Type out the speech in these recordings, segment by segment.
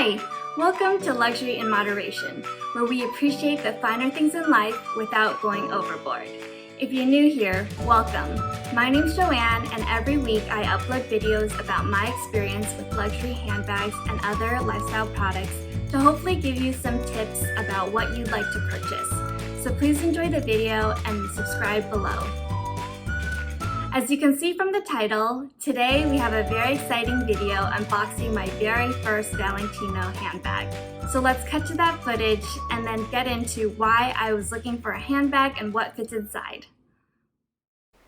Hi! Welcome to Luxury in Moderation, where we appreciate the finer things in life without going overboard. If you're new here, welcome. My name's Joanne, and every week I upload videos about my experience with luxury handbags and other lifestyle products to hopefully give you some tips about what you'd like to purchase. So please enjoy the video and subscribe below. As you can see from the title, today we have a very exciting video unboxing my very first Valentino handbag. So let's cut to that footage and then get into why I was looking for a handbag and what fits inside.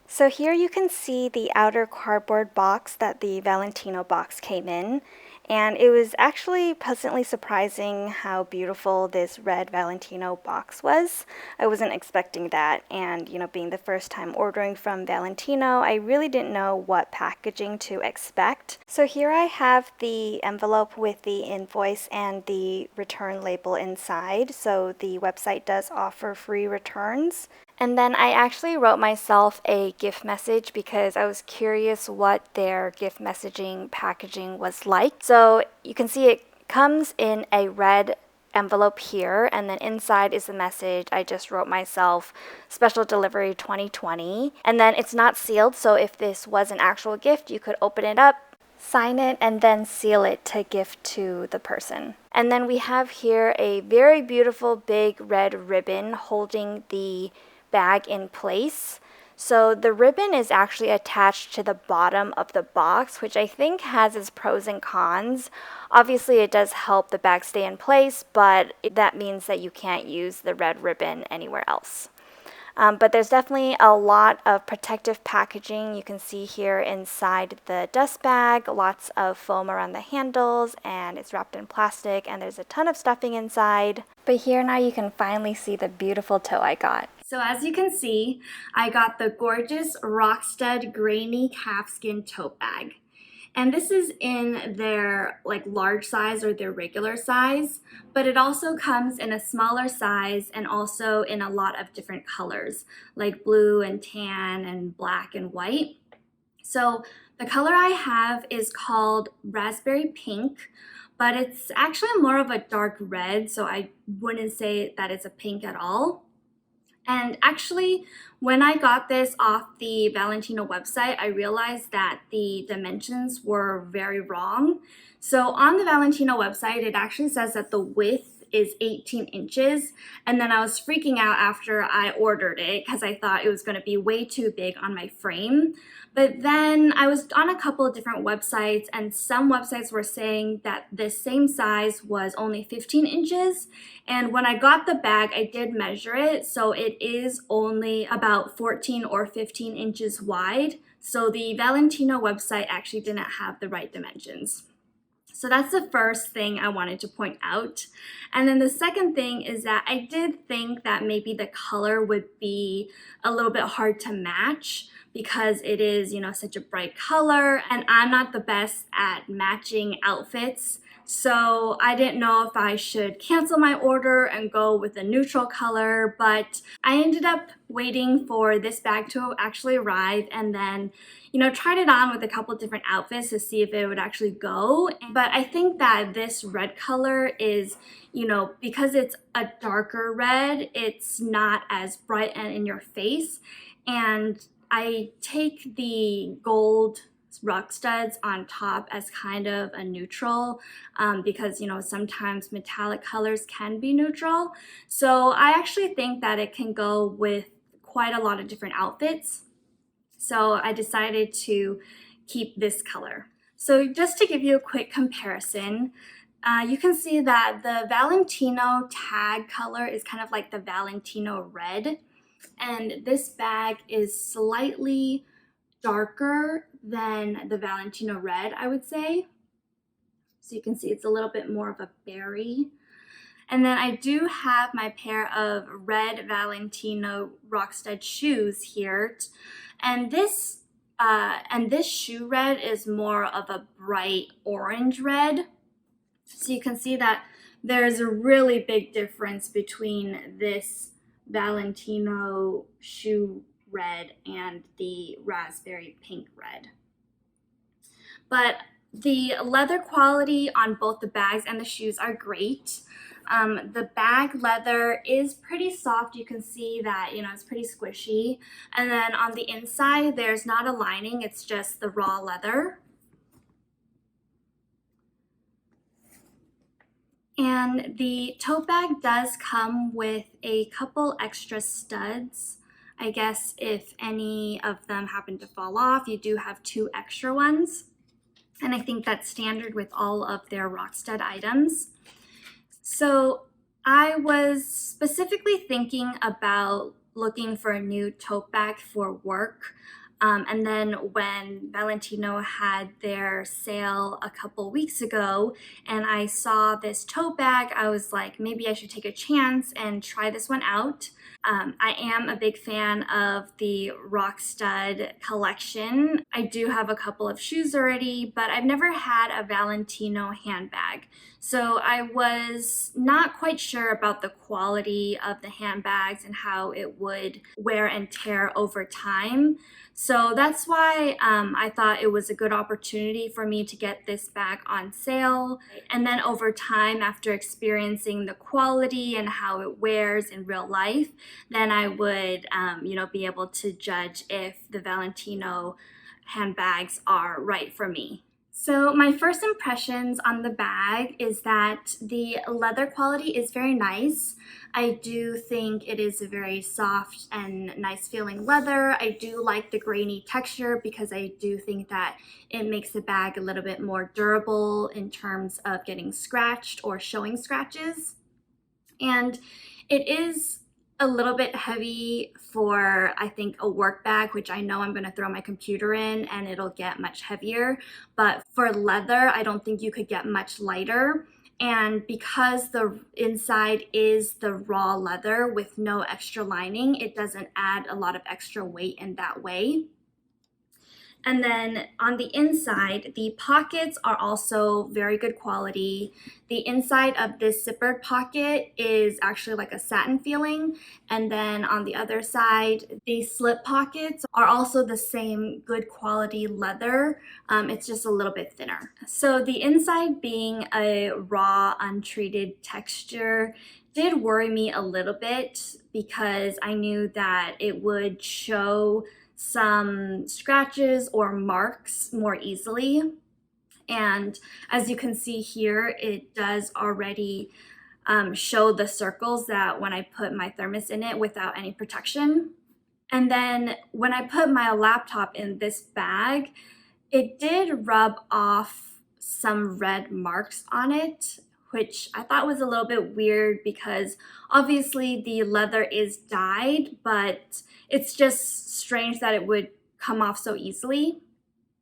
So here you can see the outer cardboard box that the Valentino box came in, and it was actually pleasantly surprising how beautiful this red Valentino box was. I wasn't expecting that, and being the first time ordering from Valentino, I really didn't know what packaging to expect. So here I have the envelope with the invoice and the return label inside. So the website does offer free returns. And then I actually wrote myself a gift message because I was curious what their gift messaging packaging was like. So you can see it comes in a red envelope here, and then inside is the message I just wrote myself, special delivery 2020. And then it's not sealed, so if this was an actual gift, you could open it up, sign it, and then seal it to gift to the person. And then we have here a very beautiful big red ribbon holding the bag in place. So the ribbon is actually attached to the bottom of the box, which I think has its pros and cons. Obviously it does help the bag stay in place, but that means that you can't use the red ribbon anywhere else. But there's definitely a lot of protective packaging. You can see here inside the dust bag, lots of foam around the handles, and it's wrapped in plastic, and there's a ton of stuffing inside. But here now you can finally see the beautiful tote I got. So as you can see, I got the gorgeous Rockstud grainy calfskin tote bag. And this is in their large size or their regular size, but it also comes in a smaller size and also in a lot of different colors, like blue and tan and black and white. So the color I have is called raspberry pink, but it's actually more of a dark red, so I wouldn't say that it's a pink at all. And actually, when I got this off the Valentino website, I realized that the dimensions were very wrong. So on the Valentino website, it actually says that the width is 18 inches. And then I was freaking out after I ordered it because I thought it was going to be way too big on my frame. But then I was on a couple of different websites, and some websites were saying that this same size was only 15 inches. And when I got the bag, I did measure it. So it is only about 14 or 15 inches wide. So the Valentino website actually didn't have the right dimensions. So that's the first thing I wanted to point out. And then the second thing is that I did think that maybe the color would be a little bit hard to match because it is, such a bright color, and I'm not the best at matching outfits. So I didn't know if I should cancel my order and go with a neutral color, but I ended up waiting for this bag to actually arrive and then tried it on with a couple different outfits to see if it would actually go. But I think that this red color is, because it's a darker red, it's not as bright and in your face. And I take the gold Rockstuds on top as kind of a neutral because sometimes metallic colors can be neutral. So I actually think that it can go with quite a lot of different outfits. So I decided to keep this color. So just to give you a quick comparison, you can see that the Valentino tag color is kind of like the Valentino red. And this bag is slightly darker than the Valentino red, I would say. So you can see it's a little bit more of a berry. And then I do have my pair of red Valentino Rockstud shoes here. And this shoe red is more of a bright orange red. So you can see that there's a really big difference between this Valentino shoe red and the raspberry pink red. But The leather quality on both the bags and the shoes are great. The bag leather is pretty soft. You can see that, it's pretty squishy. And then on the inside, there's not a lining, it's just the raw leather. And the tote bag does come with a couple extra studs. I guess if any of them happen to fall off, you do have 2 extra ones. And I think that's standard with all of their Rockstud items. So I was specifically thinking about looking for a new tote bag for work. And then when Valentino had their sale a couple weeks ago and I saw this tote bag, I was like, maybe I should take a chance and try this one out. I am a big fan of the Rockstud collection. I do have a couple of shoes already, but I've never had a Valentino handbag. So I was not quite sure about the quality of the handbags and how it would wear and tear over time. So that's why I thought it was a good opportunity for me to get this bag on sale. And then over time, after experiencing the quality and how it wears in real life, then I would, be able to judge if the Valentino handbags are right for me. So my first impressions on the bag is that the leather quality is very nice. I do think it is a very soft and nice feeling leather. I do like the grainy texture because I do think that it makes the bag a little bit more durable in terms of getting scratched or showing scratches. And it is a little bit heavy for, I think, a work bag, which I know I'm going to throw my computer in and it'll get much heavier. But for leather, I don't think you could get much lighter. And because the inside is the raw leather with no extra lining, it doesn't add a lot of extra weight in that way. And then on the inside, the pockets are also very good quality. The inside of this zippered pocket is actually like a satin feeling. And then on the other side, the slip pockets are also the same good quality leather. It's just a little bit thinner. So the inside being a raw, untreated texture did worry me a little bit because I knew that it would show some scratches or marks more easily. And as you can see here, it does already show the circles that when I put my thermos in it without any protection. And then when I put my laptop in this bag, it did rub off some red marks on it, which I thought was a little bit weird because obviously the leather is dyed, but it's just strange that it would come off so easily.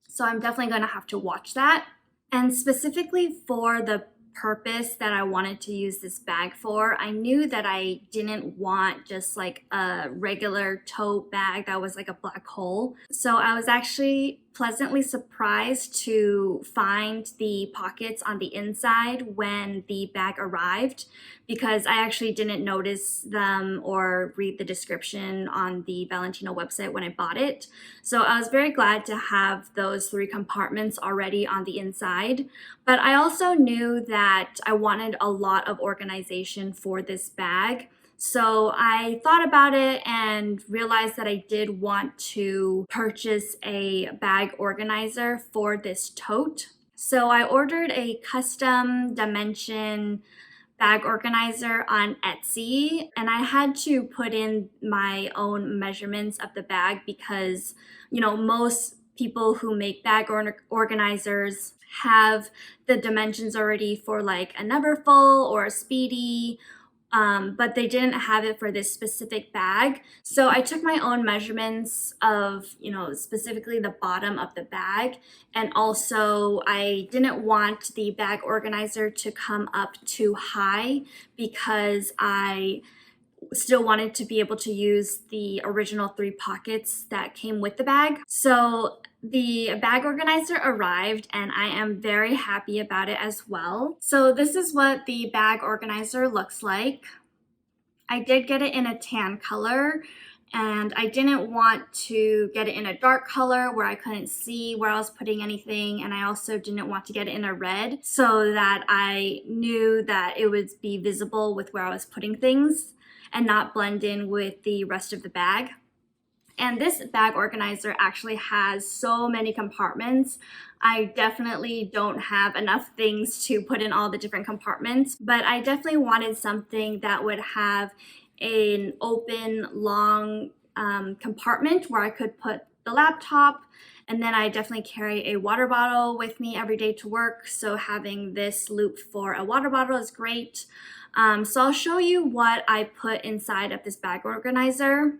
So I'm definitely going to have to watch that. And specifically for the purpose that I wanted to use this bag for, I knew that I didn't want just like a regular tote bag that was like a black hole. So I was actually pleasantly surprised to find the pockets on the inside when the bag arrived because I actually didn't notice them or read the description on the Valentino website when I bought it. So I was very glad to have those 3 compartments already on the inside. But I also knew that I wanted a lot of organization for this bag. So I thought about it and realized that I did want to purchase a bag organizer for this tote. So I ordered a custom dimension bag organizer on Etsy, and I had to put in my own measurements of the bag because, most people who make bag organizers have the dimensions already for like a Neverfull or a Speedy, but they didn't have it for this specific bag. So I took my own measurements of, specifically the bottom of the bag. And also I didn't want the bag organizer to come up too high because I still wanted to be able to use the original 3 pockets that came with the bag. So the bag organizer arrived and I am very happy about it as well. So this is what the bag organizer looks like. I did get it in a tan color and I didn't want to get it in a dark color where I couldn't see where I was putting anything, and I also didn't want to get it in a red so that I knew that it would be visible with where I was putting things and not blend in with the rest of the bag. And this bag organizer actually has so many compartments. I definitely don't have enough things to put in all the different compartments, but I definitely wanted something that would have an open, long compartment where I could put the laptop, and then I definitely carry a water bottle with me every day to work, so having this loop for a water bottle is great. So I'll show you what I put inside of this bag organizer.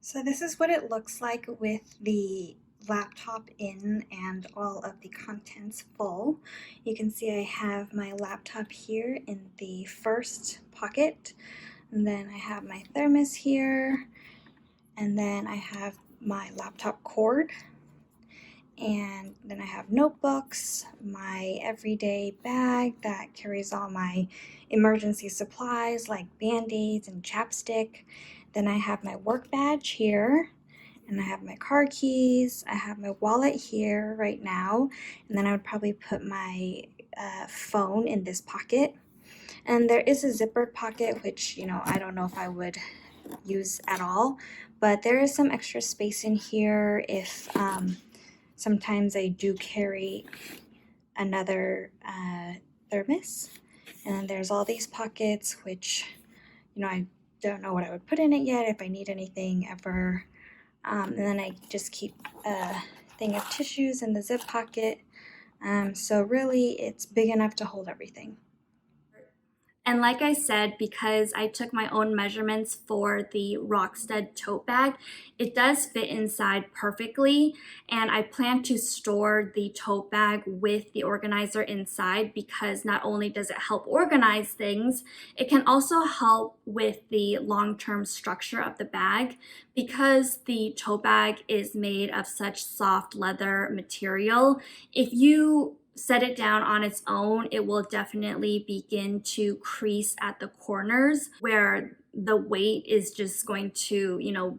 So this is what it looks like with the laptop in and all of the contents full. You can see I have my laptop here in the first pocket, and then I have my thermos here, and then I have my laptop cord, and then I have notebooks, my everyday bag that carries all my emergency supplies like Band-Aids and chapstick. Then I have my work badge here, and I have my car keys. I have my wallet here right now, and then I would probably put my phone in this pocket. And there is a zippered pocket, which, I don't know if I would use at all, but there is some extra space in here if sometimes I do carry another thermos. And then there's all these pockets, which, I don't know what I would put in it yet if I need anything ever. And then I just keep a thing of tissues in the zip pocket. So really, it's big enough to hold everything. And like I said, because I took my own measurements for the Rockstud tote bag, it does fit inside perfectly. And I plan to store the tote bag with the organizer inside because not only does it help organize things, it can also help with the long-term structure of the bag. Because the tote bag is made of such soft leather material, if you set it down on its own, it will definitely begin to crease at the corners where the weight is just going to,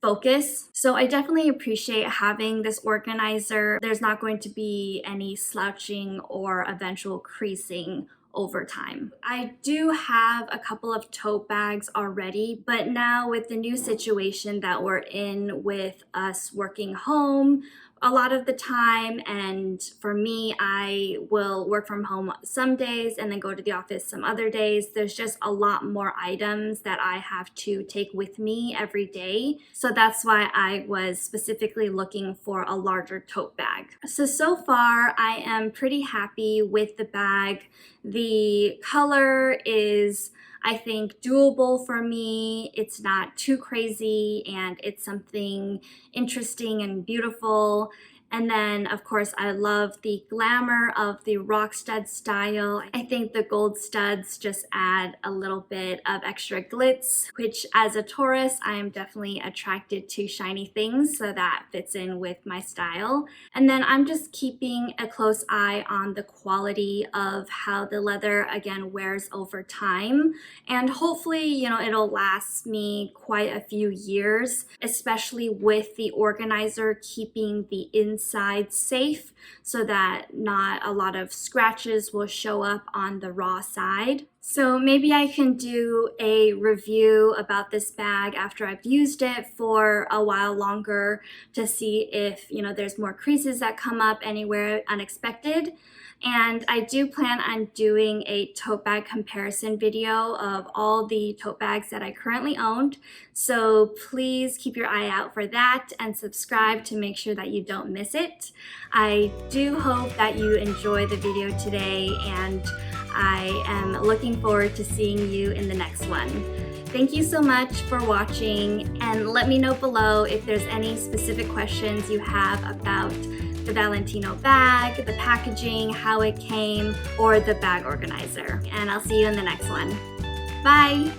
focus. So I definitely appreciate having this organizer. There's not going to be any slouching or eventual creasing over time. I do have a couple of tote bags already, but now with the new situation that we're in with us working home a lot of the time, and for me, I will work from home some days and then go to the office some other days. There's just a lot more items that I have to take with me every day. So that's why I was specifically looking for a larger tote bag. So far, I am pretty happy with the bag. The color is, I think, doable for me. It's not too crazy, and it's something interesting and beautiful. And then, of course, I love the glamour of the Rockstud style. I think the gold studs just add a little bit of extra glitz, which as a Taurus, I am definitely attracted to shiny things, so that fits in with my style. And then I'm just keeping a close eye on the quality of how the leather, again, wears over time. And hopefully, it'll last me quite a few years, especially with the organizer keeping the inside safe so that not a lot of scratches will show up on the raw side. So maybe I can do a review about this bag after I've used it for a while longer to see if, there's more creases that come up anywhere unexpected. And I do plan on doing a tote bag comparison video of all the tote bags that I currently owned. So please keep your eye out for that and subscribe to make sure that you don't miss it. I do hope that you enjoy the video today, and I am looking forward to seeing you in the next one. Thank you so much for watching, and let me know below if there's any specific questions you have about the Valentino bag, the packaging, how it came, or the bag organizer. And I'll see you in the next one. Bye!